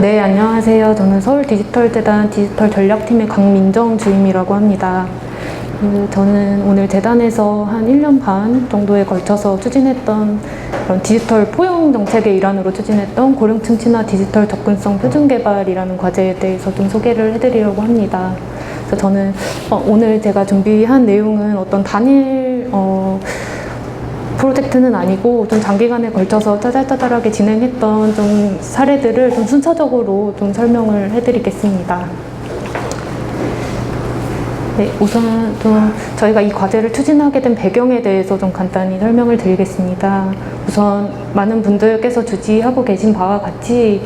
네, 안녕하세요. 저는 서울디지털재단 디지털전략팀의 강민정 주임이라고 합니다. 저는 오늘 재단에서 한 1년 반 정도에 걸쳐서 추진했던 그런 디지털 포용 정책의 일환으로 추진했던 고령층 친화 디지털 접근성 표준 개발이라는 과제에 대해서 좀 소개를 해드리려고 합니다. 그래서 저는 오늘 제가 준비한 내용은 어떤 단일 프로젝트는 아니고 좀 장기간에 걸쳐서 짜잘짜잘하게 진행했던 좀 사례들을 좀 순서적으로 좀 설명을 해드리겠습니다. 네, 우선 좀 저희가 이 과제를 추진하게 된 배경에 대해서 좀 간단히 설명을 드리겠습니다. 우선 많은 분들께서 주지하고 계신 바와 같이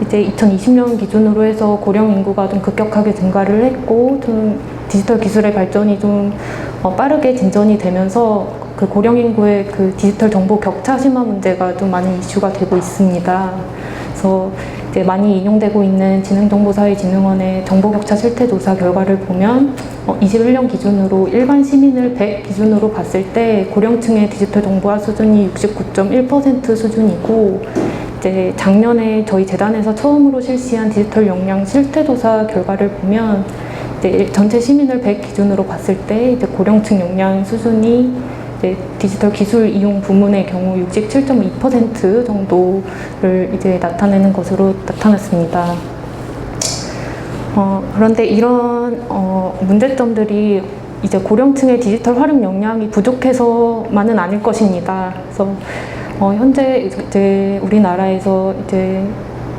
이제 2020년 기준으로 해서 고령 인구가 좀 급격하게 증가를 했고 좀 디지털 기술의 발전이 좀 빠르게 진전이 되면서 그 고령 인구의 그 디지털 정보 격차 심화 문제가 좀 많이 이슈가 되고 있습니다. 그래서 이제 많이 인용되고 있는 진흥정보사회진흥원의 정보격차 실태조사 결과를 보면 21년 기준으로 일반 시민을 100 기준으로 봤을 때 고령층의 디지털 정보화 수준이 69.1% 수준이고 이제 작년에 저희 재단에서 처음으로 실시한 디지털 역량 실태조사 결과를 보면 이제 전체 시민을 100 기준으로 봤을 때 이제 고령층 역량 수준이 디지털 기술 이용 부문의 경우 67.2% 정도를 이제 나타내는 것으로 나타났습니다. 그런데 이런 문제점들이 이제 고령층의 디지털 활용 역량이 부족해서만은 아닐 것입니다. 그래서 현재 이제 우리나라에서 이제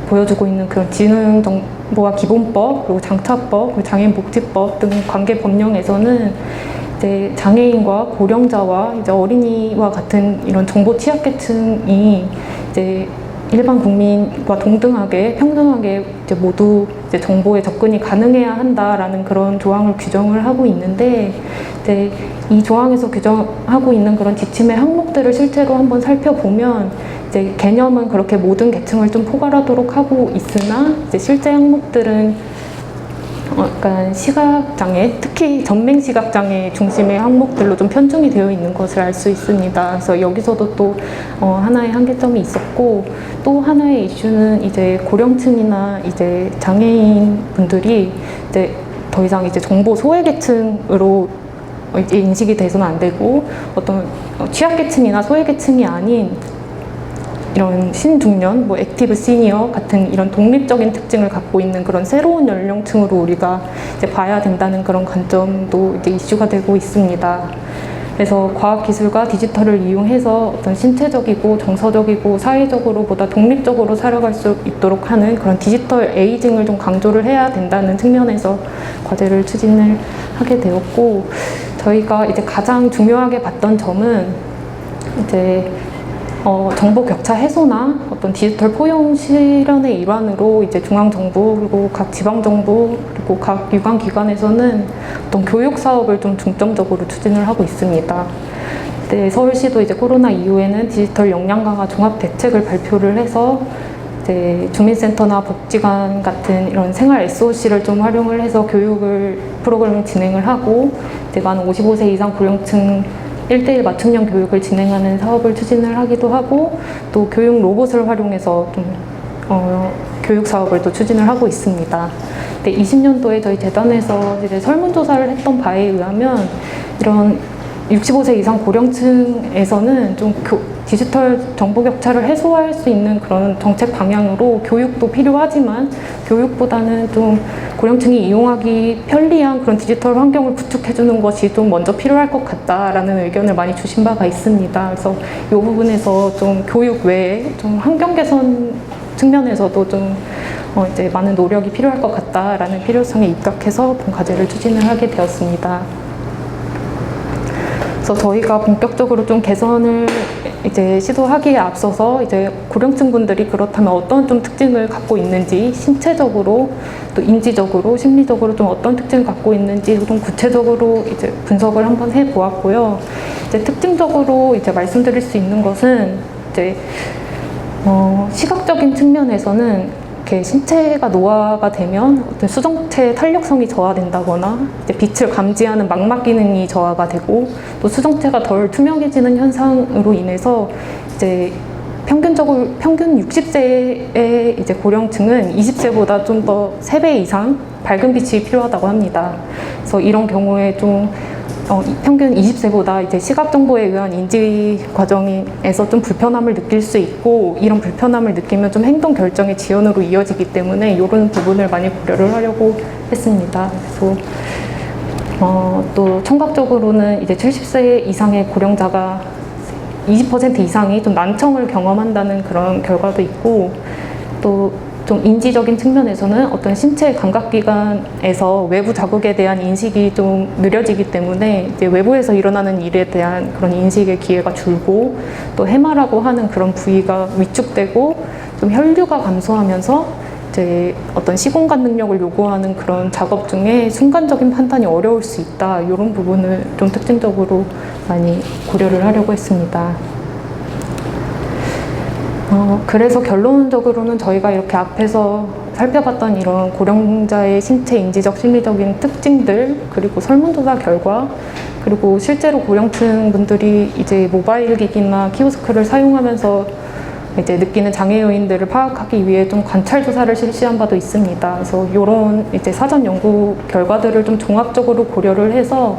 보여주고 있는 그런 지능정보화 기본법, 그리고 장차법, 그리고 장애인복지법 등 관계 법령에서는 이제 장애인과 고령자와 이제 어린이와 같은 이런 정보 취약계층이 이제 일반 국민과 동등하게 평등하게 이제 모두 이제 정보에 접근이 가능해야 한다라는 그런 조항을 규정을 하고 있는데 이제 이 조항에서 규정하고 있는 그런 지침의 항목들을 실제로 한번 살펴보면 이제 개념은 그렇게 모든 계층을 좀 포괄하도록 하고 있으나 이제 실제 항목들은 약간 시각장애, 특히 전맹시각장애 중심의 항목들로 좀 편중이 되어 있는 것을 알 수 있습니다. 그래서 여기서도 또 하나의 한계점이 있었고 또 하나의 이슈는 이제 고령층이나 이제 장애인 분들이 이제 더 이상 이제 정보 소외계층으로 이제 인식이 돼서는 안 되고 어떤 취약계층이나 소외계층이 아닌 이런 신중년, 뭐 액티브 시니어 같은 이런 독립적인 특징을 갖고 있는 그런 새로운 연령층으로 우리가 이제 봐야 된다는 그런 관점도 이제 이슈가 되고 있습니다. 그래서 과학기술과 디지털을 이용해서 어떤 신체적이고 정서적이고 사회적으로 보다 독립적으로 살아갈 수 있도록 하는 그런 디지털 에이징을 좀 강조를 해야 된다는 측면에서 과제를 추진을 하게 되었고, 저희가 이제 가장 중요하게 봤던 점은 이제 정보 격차 해소나 어떤 디지털 포용 실현의 일환으로 이제 중앙정부 그리고 각 지방정부 그리고 각 유관기관에서는 어떤 교육 사업을 좀 중점적으로 추진을 하고 있습니다. 네, 서울시도 이제 코로나 이후에는 디지털 역량 강화 종합 대책을 발표를 해서 이제 주민센터나 복지관 같은 이런 생활 SOC를 좀 활용을 해서 교육을 프로그램을 진행을 하고 이제 만 55세 이상 고령층 1:1 맞춤형 교육을 진행하는 사업을 추진을 하기도 하고 또 교육 로봇을 활용해서 좀 교육 사업을 또 추진을 하고 있습니다. 20년도에 저희 재단에서 이제 설문조사를 했던 바에 의하면 이런 65세 이상 고령층에서는 좀 디지털 정보 격차를 해소할 수 있는 그런 정책 방향으로 교육도 필요하지만 교육보다는 좀 고령층이 이용하기 편리한 그런 디지털 환경을 구축해주는 것이 좀 먼저 필요할 것 같다라는 의견을 많이 주신 바가 있습니다. 그래서 이 부분에서 좀 교육 외에 좀 환경 개선 측면에서도 좀 이제 많은 노력이 필요할 것 같다라는 필요성에 입각해서 본 과제를 추진을 하게 되었습니다. 그래서 저희가 본격적으로 좀 개선을 이제 시도하기에 앞서서 이제 고령층 분들이 그렇다면 어떤 좀 특징을 갖고 있는지 신체적으로 또 인지적으로 심리적으로 좀 어떤 특징을 갖고 있는지 좀 구체적으로 이제 분석을 한번 해 보았고요. 이제 특징적으로 이제 말씀드릴 수 있는 것은 이제 시각적인 측면에서는 이렇게 신체가 노화가 되면 어떤 수정체의 탄력성이 저하된다거나 이제 빛을 감지하는 망막 기능이 저하가 되고 또 수정체가 덜 투명해지는 현상으로 인해서 이제 평균 60세의 이제 고령층은 20세보다 좀 더 3배 이상 밝은 빛이 필요하다고 합니다. 그래서 이런 경우에 좀 평균 20세보다 이제 시각 정보에 의한 인지 과정에서 좀 불편함을 느낄 수 있고, 이런 불편함을 느끼면 좀 행동 결정의 지연으로 이어지기 때문에 이런 부분을 많이 고려를 하려고 했습니다. 그래서 또 청각적으로는 이제 70세 이상의 고령자가 20% 이상이 좀 난청을 경험한다는 그런 결과도 있고, 또 좀 인지적인 측면에서는 어떤 신체 감각기관에서 외부 자극에 대한 인식이 좀 느려지기 때문에 이제 외부에서 일어나는 일에 대한 그런 인식의 기회가 줄고, 또 해마라고 하는 그런 부위가 위축되고 좀 혈류가 감소하면서 이제 어떤 시공간 능력을 요구하는 그런 작업 중에 순간적인 판단이 어려울 수 있다. 이런 부분을 좀 특징적으로 많이 고려를 하려고 했습니다. 그래서 결론적으로는 저희가 이렇게 앞에서 살펴봤던 이런 고령자의 신체 인지적 심리적인 특징들, 그리고 설문조사 결과, 그리고 실제로 고령층 분들이 이제 모바일 기기나 키오스크를 사용하면서 이제 느끼는 장애 요인들을 파악하기 위해 좀 관찰 조사를 실시한 바도 있습니다. 그래서 이런 이제 사전 연구 결과들을 좀 종합적으로 고려를 해서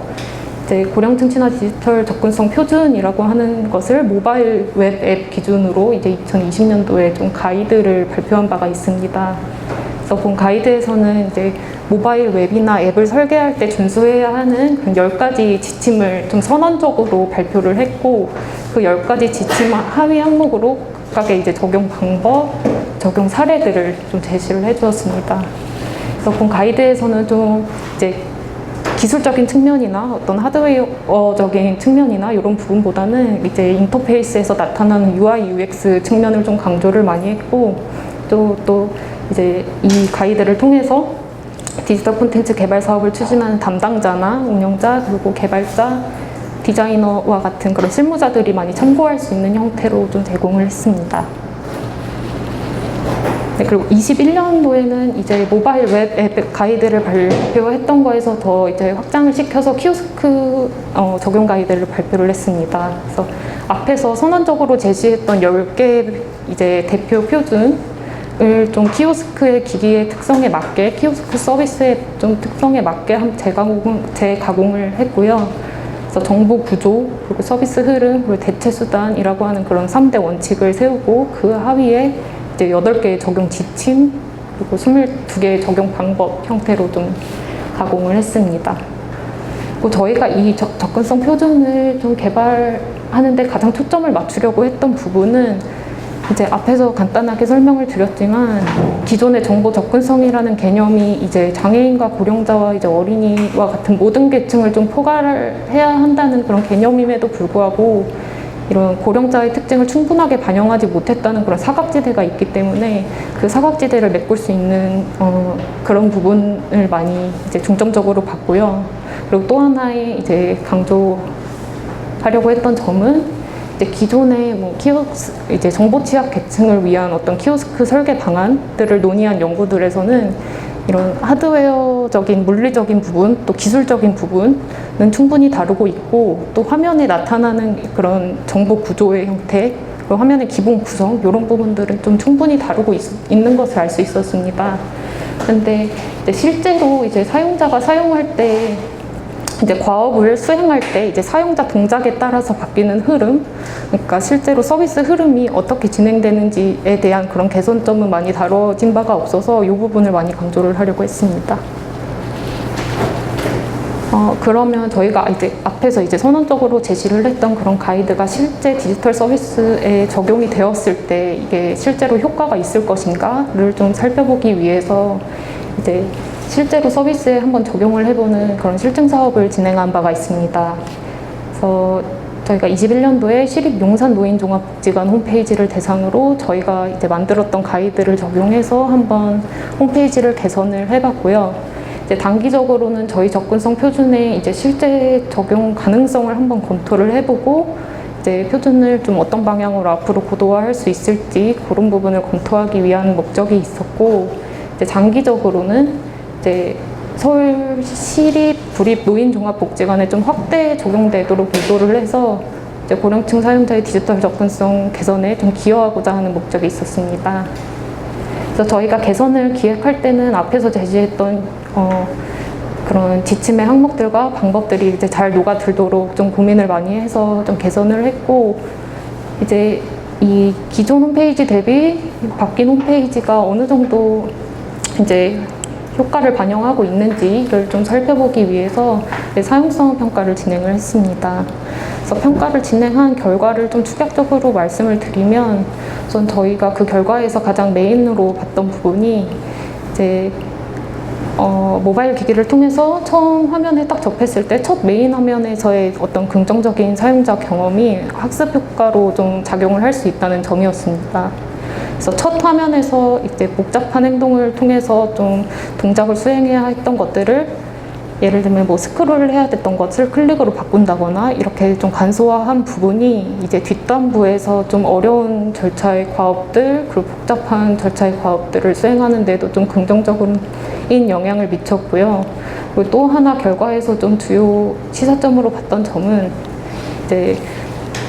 이제 고령층 친화 디지털 접근성 표준이라고 하는 것을 모바일 웹 앱 기준으로 이제 2020년도에 좀 가이드를 발표한 바가 있습니다. 그래서 본 가이드에서는 이제 모바일 웹이나 앱을 설계할 때 준수해야 하는 10가지 지침을 좀 선언적으로 발표를 했고, 그 10가지 지침 하위 항목으로 각각의 이제 적용 방법, 적용 사례들을 좀 제시를 해주었습니다. 그래서 본 가이드에서는 좀 이제 기술적인 측면이나 어떤 하드웨어적인 측면이나 이런 부분보다는 이제 인터페이스에서 나타나는 UI, UX 측면을 좀 강조를 많이 했고, 또 이제 이 가이드를 통해서 디지털 콘텐츠 개발 사업을 추진하는 담당자나 운영자, 그리고 개발자, 디자이너와 같은 그런 실무자들이 많이 참고할 수 있는 형태로 좀 제공을 했습니다. 네, 그리고 21년도에는 이제 모바일 웹 앱 가이드를 발표했던 거에서 더 이제 확장을 시켜서 키오스크 적용 가이드를 발표를 했습니다. 그래서 앞에서 선언적으로 제시했던 10개 이제 대표 표준을 좀 키오스크의 기기의 특성에 맞게, 키오스크 서비스의 좀 특성에 맞게 재가공을 했고요. 그래서 정보 구조, 그리고 서비스 흐름, 그리고 대체 수단이라고 하는 그런 3대 원칙을 세우고, 그 하위에 이제 8개의 적용 지침, 그리고 22개의 적용 방법 형태로 좀 가공을 했습니다. 그리고 저희가 이 접근성 표준을 좀 개발하는데 가장 초점을 맞추려고 했던 부분은 이제 앞에서 간단하게 설명을 드렸지만, 기존의 정보 접근성이라는 개념이 이제 장애인과 고령자와 이제 어린이와 같은 모든 계층을 좀 포괄해야 한다는 그런 개념임에도 불구하고 이런 고령자의 특징을 충분하게 반영하지 못했다는 그런 사각지대가 있기 때문에, 그 사각지대를 메꿀 수 있는 그런 부분을 많이 이제 중점적으로 봤고요. 그리고 또 하나의 이제 강조하려고 했던 점은 이제 기존의 이제 정보 취약 계층을 위한 어떤 키오스크 설계 방안들을 논의한 연구들에서는 이런 하드웨어적인 물리적인 부분, 또 기술적인 부분은 충분히 다루고 있고, 또 화면에 나타나는 그런 정보 구조의 형태, 그리고 화면의 기본 구성, 이런 부분들은 좀 충분히 다루고 있는 것을 알 수 있었습니다. 그런데 실제로 이제 사용자가 사용할 때, 이제 과업을 수행할 때 이제 사용자 동작에 따라서 바뀌는 흐름, 그러니까 실제로 서비스 흐름이 어떻게 진행되는지에 대한 그런 개선점은 많이 다뤄진 바가 없어서 이 부분을 많이 강조를 하려고 했습니다. 그러면 저희가 이제 앞에서 이제 선언적으로 제시를 했던 그런 가이드가 실제 디지털 서비스에 적용이 되었을 때 이게 실제로 효과가 있을 것인가를 좀 살펴보기 위해서 이제 실제로 서비스에 한번 적용을 해보는 그런 실증 사업을 진행한 바가 있습니다. 그래서 저희가 21년도에 시립용산노인종합복지관 홈페이지를 대상으로 저희가 이제 만들었던 가이드를 적용해서 한번 홈페이지를 개선을 해봤고요. 이제 단기적으로는 저희 접근성 표준에 이제 실제 적용 가능성을 한번 검토를 해보고, 이제 표준을 좀 어떤 방향으로 앞으로 고도화할 수 있을지 그런 부분을 검토하기 위한 목적이 있었고, 이제 장기적으로는 이제 서울 시립 구립 노인종합복지관에 좀 확대 적용되도록 유도를 해서 이제 고령층 사용자의 디지털 접근성 개선에 좀 기여하고자 하는 목적이 있었습니다. 그래서 저희가 개선을 기획할 때는 앞에서 제시했던 그런 지침의 항목들과 방법들이 이제 잘 녹아들도록 좀 고민을 많이 해서 좀 개선을 했고, 이제 이 기존 홈페이지 대비 바뀐 홈페이지가 어느 정도 이제 효과를 반영하고 있는지를 좀 살펴보기 위해서 사용성 평가를 진행을 했습니다. 그래서 평가를 진행한 결과를 좀 축약적으로 말씀을 드리면, 우선 저희가 그 결과에서 가장 메인으로 봤던 부분이 이제 모바일 기기를 통해서 처음 화면에 딱 접했을 때 첫 메인 화면에서의 어떤 긍정적인 사용자 경험이 학습 효과로 좀 작용을 할 수 있다는 점이었습니다. 그래서 첫 화면에서 이제 복잡한 행동을 통해서 좀 동작을 수행해야 했던 것들을, 예를 들면 뭐 스크롤을 해야 됐던 것을 클릭으로 바꾼다거나 이렇게 좀 간소화한 부분이 이제 뒷단부에서 좀 어려운 절차의 과업들, 그리고 복잡한 절차의 과업들을 수행하는 데도 좀 긍정적인 영향을 미쳤고요. 그리고 또 하나 결과에서 좀 주요 시사점으로 봤던 점은 이제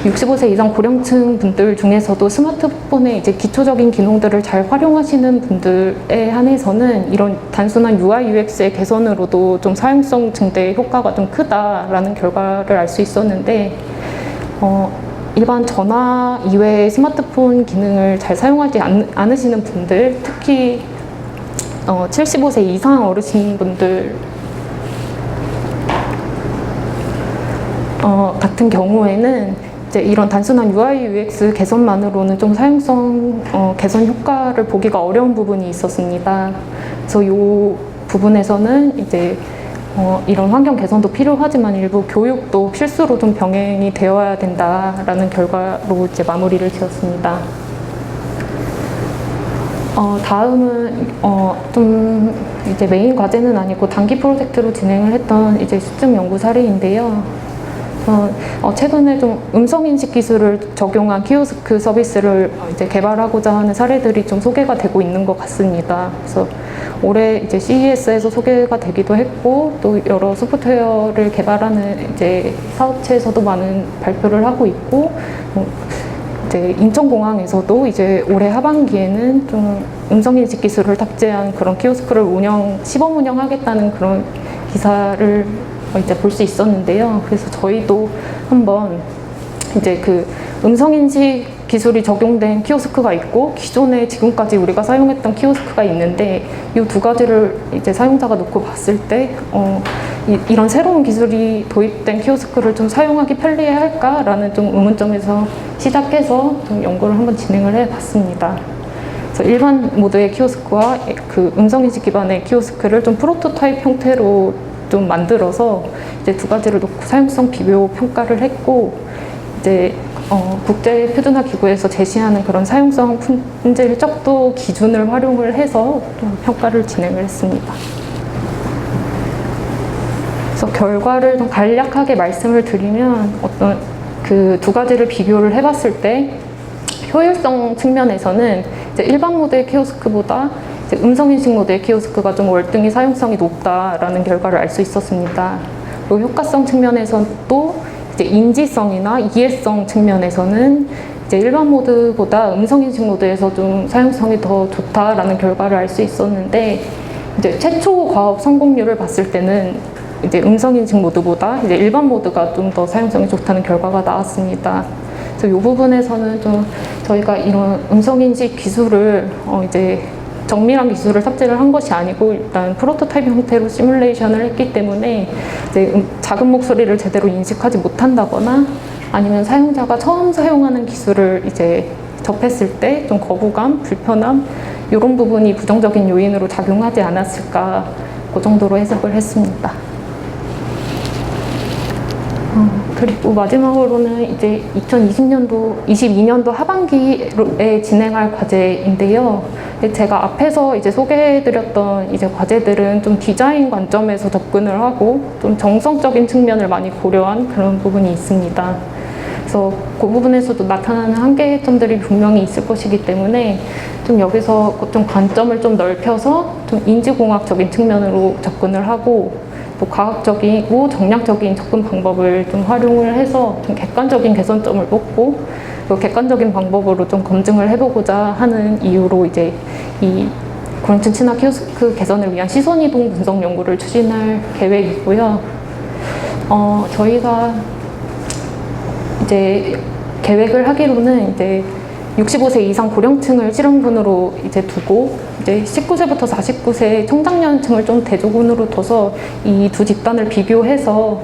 65세 이상 고령층 분들 중에서도 스마트폰의 이제 기초적인 기능들을 잘 활용하시는 분들에 한해서는 이런 단순한 UI, UX의 개선으로도 좀 사용성 증대의 효과가 좀 크다라는 결과를 알 수 있었는데, 일반 전화 이외의 스마트폰 기능을 잘 사용하지 않으시는 분들, 특히 75세 이상 어르신분들 같은 경우에는 이제 이런 단순한 UI, UX 개선만으로는 좀 사용성 개선 효과를 보기가 어려운 부분이 있었습니다. 그래서 이 부분에서는 이제 이런 환경 개선도 필요하지만 일부 교육도 필수로 좀 병행이 되어야 된다라는 결과로 이제 마무리를 지었습니다. 다음은 좀 이제 메인 과제는 아니고 단기 프로젝트로 진행을 했던 이제 시점 연구 사례인데요. 최근에 좀 음성인식 기술을 적용한 키오스크 서비스를 이제 개발하고자 하는 사례들이 좀 소개가 되고 있는 것 같습니다. 그래서 올해 이제 CES에서 소개가 되기도 했고, 또 여러 소프트웨어를 개발하는 이제 사업체에서도 많은 발표를 하고 있고, 이제 인천공항에서도 이제 올해 하반기에는 좀 음성인식 기술을 탑재한 그런 키오스크를 시범 운영하겠다는 그런 기사를 이제 볼 수 있었는데요. 그래서 저희도 한번 이제 그 음성인식 기술이 적용된 키오스크가 있고, 기존에 지금까지 우리가 사용했던 키오스크가 있는데, 이 두 가지를 이제 사용자가 놓고 봤을 때 이런 새로운 기술이 도입된 키오스크를 좀 사용하기 편리해야 할까라는 좀 의문점에서 시작해서 좀 연구를 한번 진행을 해봤습니다. 그래서 일반 모드의 키오스크와 그 음성인식 기반의 키오스크를 좀 프로토타입 형태로 좀 만들어서 이제 두 가지를 놓고 사용성 비교 평가를 했고, 이제 국제 표준화 기구에서 제시하는 그런 사용성 품질 척도 기준을 활용을 해서 좀 평가를 진행을 했습니다. 그래서 결과를 좀 간략하게 말씀을 드리면, 어떤 그 두 가지를 비교를 해봤을 때 효율성 측면에서는 이제 일반 모드의 키오스크보다 음성인식 모드의 키오스크가 좀 월등히 사용성이 높다라는 결과를 알 수 있었습니다. 그리고 효과성 측면에서도 이제 인지성이나 이해성 측면에서는 이제 일반 모드보다 음성인식 모드에서 좀 사용성이 더 좋다라는 결과를 알 수 있었는데, 이제 최초 과업 성공률을 봤을 때는 이제 음성인식 모드보다 이제 일반 모드가 좀 더 사용성이 좋다는 결과가 나왔습니다. 그래서 이 부분에서는 좀 저희가 이런 음성인식 기술을 이제 정밀한 기술을 탑재를 한 것이 아니고, 일단 프로토타입 형태로 시뮬레이션을 했기 때문에 이제 작은 목소리를 제대로 인식하지 못한다거나, 아니면 사용자가 처음 사용하는 기술을 이제 접했을 때 좀 거부감, 불편함, 이런 부분이 부정적인 요인으로 작용하지 않았을까, 그 정도로 해석을 했습니다. 그리고 마지막으로는 이제 22년도 하반기에 진행할 과제인데요. 제가 앞에서 이제 소개해드렸던 이제 과제들은 좀 디자인 관점에서 접근을 하고 좀 정성적인 측면을 많이 고려한 그런 부분이 있습니다. 그래서 그 부분에서도 나타나는 한계점들이 분명히 있을 것이기 때문에 좀 여기서 좀 관점을 좀 넓혀서 좀 인지공학적인 측면으로 접근을 하고, 또 과학적이고 정량적인 접근 방법을 좀 활용을 해서 좀 객관적인 개선점을 뽑고 또 객관적인 방법으로 좀 검증을 해보고자 하는 이유로 이제 이 고령층 친화 키오스크 개선을 위한 시선 이동 분석 연구를 추진할 계획이고요. 저희가 이제 계획을 하기로는 이제 65세 이상 고령층을 실험군으로 이제 두고 이제 19세부터 49세 청장년층을 좀 대조군으로 둬서 이 두 집단을 비교해서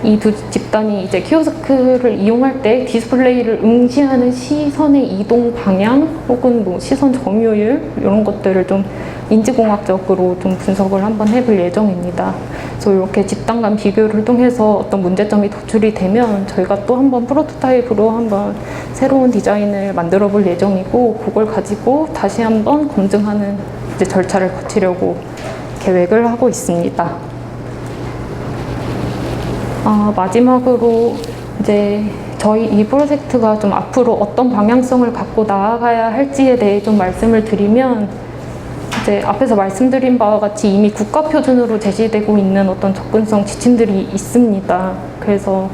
이 두 집단이 이제 키오스크를 이용할 때 디스플레이를 응시하는 시선의 이동 방향 혹은 뭐 시선 점유율 이런 것들을 좀 인지공학적으로 좀 분석을 한번 해볼 예정입니다. 그래서 이렇게 집단 간 비교를 통해서 어떤 문제점이 도출이 되면 저희가 또 한번 프로토타입으로 한번 새로운 디자인을 만들어 볼 예정이고 그걸 가지고 다시 한번 검증하는 이제 절차를 거치려고 계획을 하고 있습니다. 마지막으로 이제 저희 이 프로젝트가 좀 앞으로 어떤 방향성을 갖고 나아가야 할지에 대해 좀 말씀을 드리면 이제 앞에서 말씀드린 바와 같이 이미 국가 표준으로 제시되고 있는 어떤 접근성 지침들이 있습니다. 그래서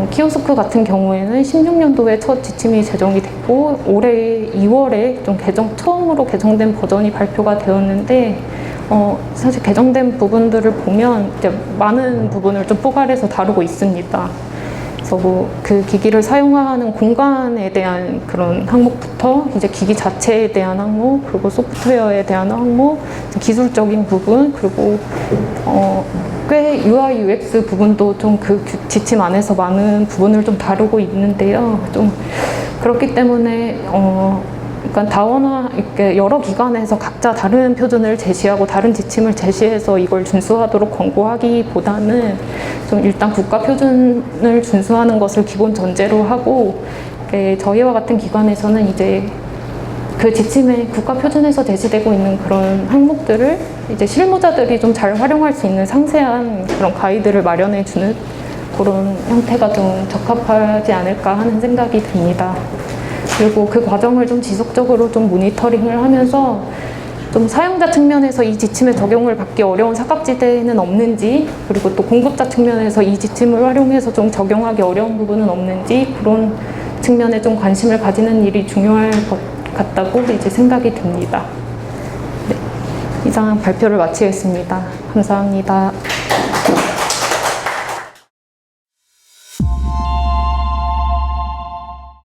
키오스크 같은 경우에는 16년도에 첫 지침이 제정이 됐고 올해 2월에 좀 처음으로 개정된 버전이 발표가 되었는데 사실 개정된 부분들을 보면 이제 많은 부분을 좀 포괄해서 다루고 있습니다. 그래서 뭐 그 기기를 사용하는 공간에 대한 그런 항목부터 이제 기기 자체에 대한 항목, 그리고 소프트웨어에 대한 항목, 기술적인 부분, 그리고 꽤 UI, UX 부분도 좀 그 지침 안에서 많은 부분을 좀 다루고 있는데요. 좀 그렇기 때문에 그러니까 다원화 이렇게 여러 기관에서 각자 다른 표준을 제시하고 다른 지침을 제시해서 이걸 준수하도록 권고하기보다는 좀 일단 국가 표준을 준수하는 것을 기본 전제로 하고 저희와 같은 기관에서는 이제 그 지침에 국가 표준에서 제시되고 있는 그런 항목들을 이제 실무자들이 좀 잘 활용할 수 있는 상세한 그런 가이드를 마련해 주는 그런 형태가 좀 적합하지 않을까 하는 생각이 듭니다. 그리고 그 과정을 좀 지속적으로 좀 모니터링을 하면서 좀 사용자 측면에서 이 지침의 적용을 받기 어려운 사각지대는 없는지, 그리고 또 공급자 측면에서 이 지침을 활용해서 좀 적용하기 어려운 부분은 없는지 그런 측면에 좀 관심을 가지는 일이 중요할 것 같다고 이제 생각이 듭니다. 네, 이상 발표를 마치겠습니다. 감사합니다.